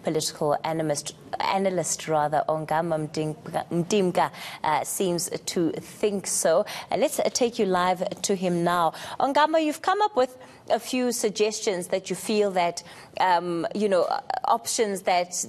political analyst Ongama Mdimka seems to think so. Let's take you live to him now. Ongama, you've come up with a few suggestions that you feel that, options that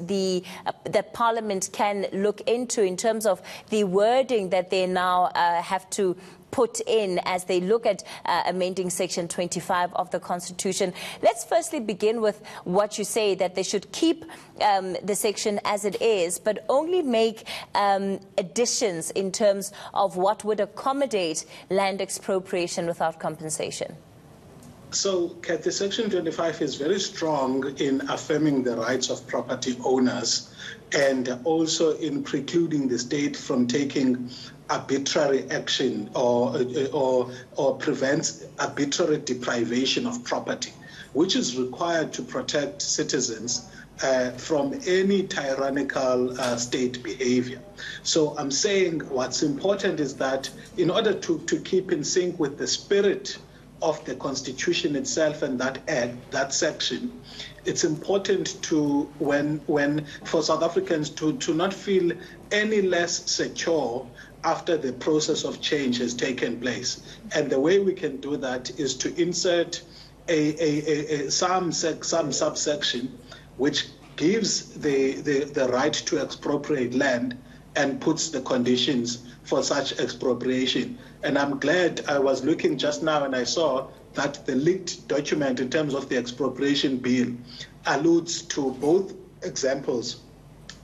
that Parliament can look into in terms of the wording that they now have to put in as they look at amending Section 25 of the Constitution. Let's firstly begin with what you say, that they should keep the section as it is, but only make additions in terms of what would accommodate land expropriation without compensation. So, Kathy, Section 25 is very strong in affirming the rights of property owners and also in precluding the state from taking arbitrary action or prevents arbitrary deprivation of property, which is required to protect citizens from any tyrannical state behavior. So I'm saying what's important is that in order to keep in sync with the spirit of the Constitution itself and that section, it's important to when for South Africans to not feel any less secure after the process of change has taken place. And the way we can do that is to insert some subsection which gives the right to expropriate land and puts the conditions for such expropriation. And I'm glad I was looking just now and I saw that the leaked document in terms of the expropriation bill alludes to both examples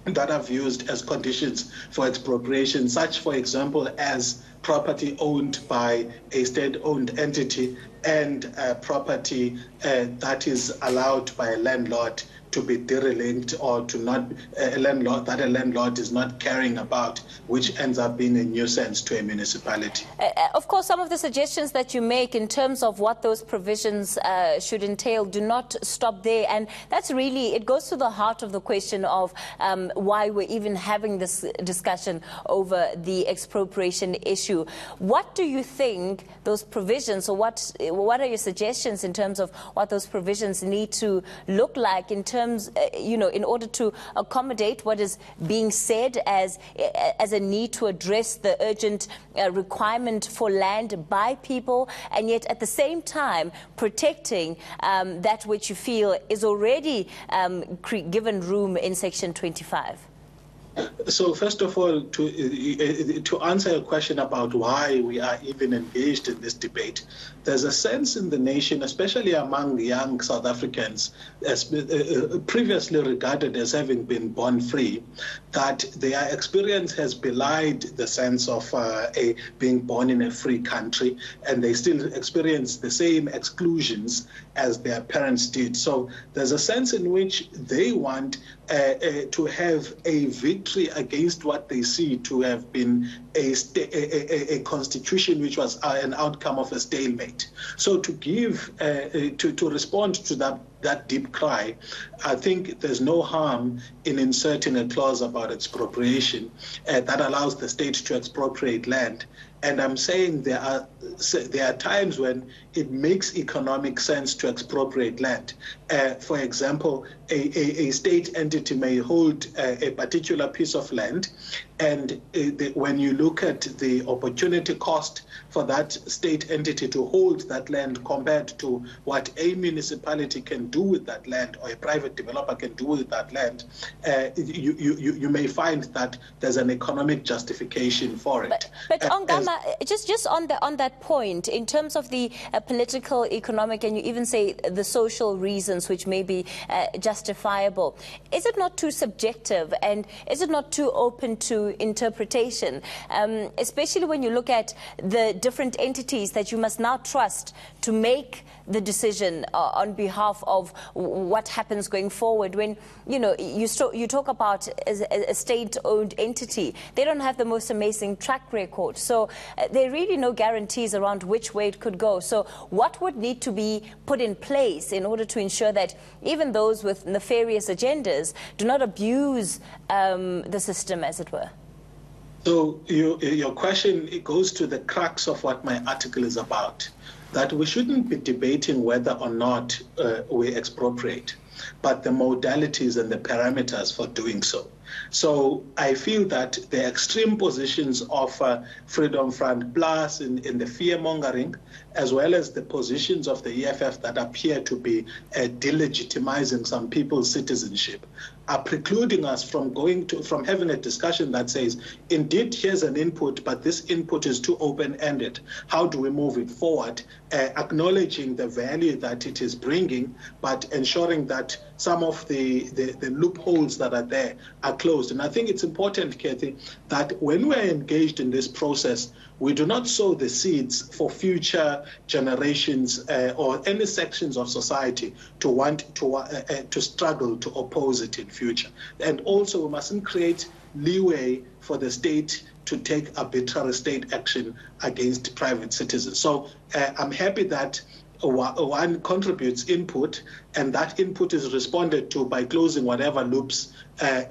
that are used as conditions for expropriation, such, for example, as property owned by a state-owned entity and property that is allowed by a landlord to be derelict or to not a landlord is not caring about, which ends up being a nuisance to a municipality. Of course, some of the suggestions that you make in terms of what those provisions should entail do not stop there, and that's really, it goes to the heart of the question of why we're even having this discussion over the expropriation issue. What do you think those provisions, or what are your suggestions in terms of what those provisions need to look like in terms, in order to accommodate what is being said as a need to address the urgent requirement for land by people, and yet at the same time protecting that which you feel is already given room in Section 25? So first of all, to answer your question about why we are even engaged in this debate, there's a sense in the nation, especially among young South Africans, previously regarded as having been born free, that their experience has belied the sense of being born in a free country, and they still experience the same exclusions as their parents did. So there's a sense in which they want to have a victory against what they see to have been a constitution which was an outcome of a stalemate. So to give, to respond to that deep cry, I think there's no harm in inserting a clause about expropriation that allows the state to expropriate land. And I'm saying there are times when it makes economic sense to expropriate land. For example, a state entity may hold a particular piece of land, and when you look at the opportunity cost for that state entity to hold that land compared to what a municipality can do with that land or a private developer can do with that land, you may find that there's an economic justification for it. But Ongama, just on that point, in terms of the political, economic, and you even say the social reasons which may be justifiable, is it not too subjective and is it not too open to interpretation, especially when you look at the different entities that you must now trust to make the decision on behalf of what happens going forward? When you talk about a state-owned entity, they don't have the most amazing track record, so there are really no guarantees around which way it could go. So what would need to be put in place in order to ensure that even those with nefarious agendas do not abuse the system, as it were? So your question, it goes to the crux of what my article is about, that we shouldn't be debating whether or not we expropriate. but the modalities and the parameters for doing so. So I feel that the extreme positions of Freedom Front Plus in the fear-mongering, as well as the positions of the EFF that appear to be delegitimizing some people's citizenship, are precluding us from having a discussion that says, indeed, here's an input, but this input is too open-ended. How do we move it forward, acknowledging the value that it is bringing, but ensuring that some of the loopholes that are there are closed. And I think it's important, Kathy, that when we're engaged in this process, we do not sow the seeds for future generations or any sections of society to want to struggle to oppose it in future. And also, we mustn't create leeway for the state to take arbitrary state action against private citizens. So I'm happy that one contributes input, and that input is responded to by closing whatever loops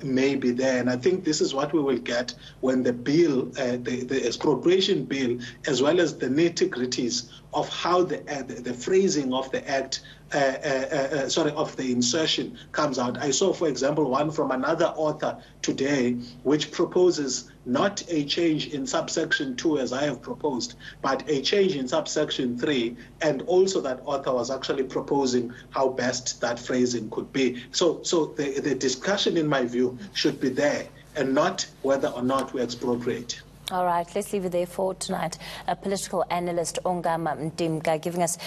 may be there. And I think this is what we will get when the bill, the expropriation bill, as well as the nitty-gritties of how the phrasing of the act, of the insertion comes out. I saw, for example, one from another author today, which proposes not a change in subsection 2 as I have proposed, but a change in subsection 3, and also that author was actually proposing how best that phrasing could be. So the discussion, in my view, should be there, and not whether or not we expropriate. All right, let's leave it there for tonight. Political analyst Ongama Mtimka giving us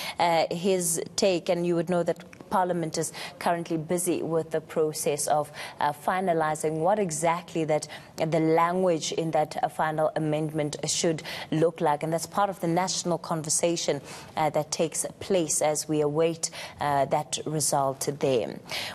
his take, and you would know that Parliament is currently busy with the process of finalizing what exactly that the language in that final amendment should look like, and that's part of the national conversation that takes place as we await that result there.